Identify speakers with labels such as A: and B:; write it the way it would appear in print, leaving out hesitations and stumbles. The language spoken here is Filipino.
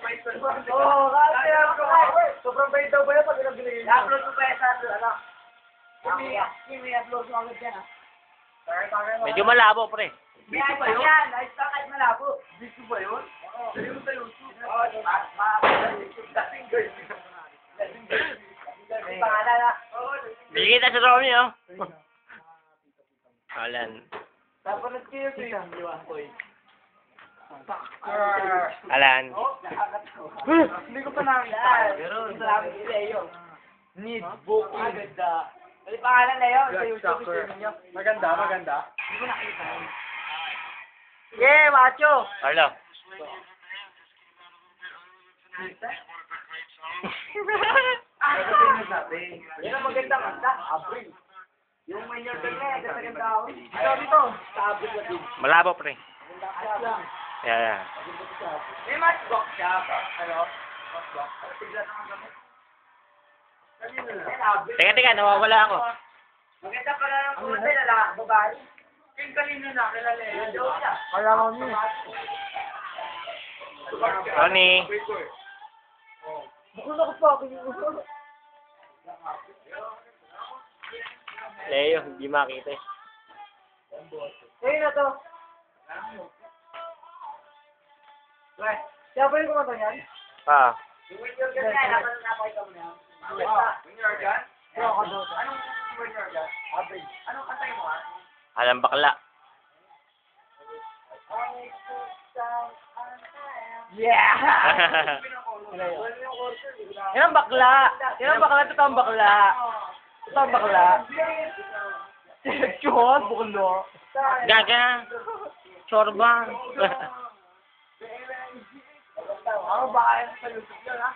A: Oo, kasi sobrang bait daw ba yan pag binigay niya? I-upload mo ba yan sa ano? I-upload mo agad yan,
B: Medyo malabo, pre.
A: Video ba yun? Ayos ka kahit malabo. Video ba yun? Oo. Sabi mo sa YouTube. Oo, dating girl. Pangalan na.
B: Bigyan kita sa Romy, oh. Alan.
A: Tapos kayo sa boy.
B: Alan.
A: Hindi ko pa nakita. Pero salamat kay Leo. Need booking. Maganda. Ano pangalan Leo? Sa YouTube niyo. Maganda. Hindi ko nakita. Yeah, macho.
B: Carlo.
A: Yan ang maganda kanta. Abril. Yung may nerd na yan, ganda ako. Dito, sa Abril na din.
B: Malabo, pre. Yeah.
A: May matchbox siya. Ano? Matchbox. Tignan naman kami.
B: Teka, nawawala ako.
A: Maganda pala ng kulay, lalaki, babae. Yung kanino na, kilala yun. Kaya ko niya.
B: Ronnie.
A: Bukod ako pa,
B: Leo, hindi makita eh.
A: ayun na to. Siya ba yung kumanta niyan?
B: Ah.
A: Yung winner gun na, napakita mo na. Winner gun? Anong winner gun? Average. Anong kantay mo ha?
B: Alam bakla.
A: Yeah! Yan ang bakla. Yan ang bakla. Ito ang bakla. Ito ang bakla. Chod, buklo.
B: Gaga. Sorba.
A: Ako ba kaya sa YouTube yun, ha?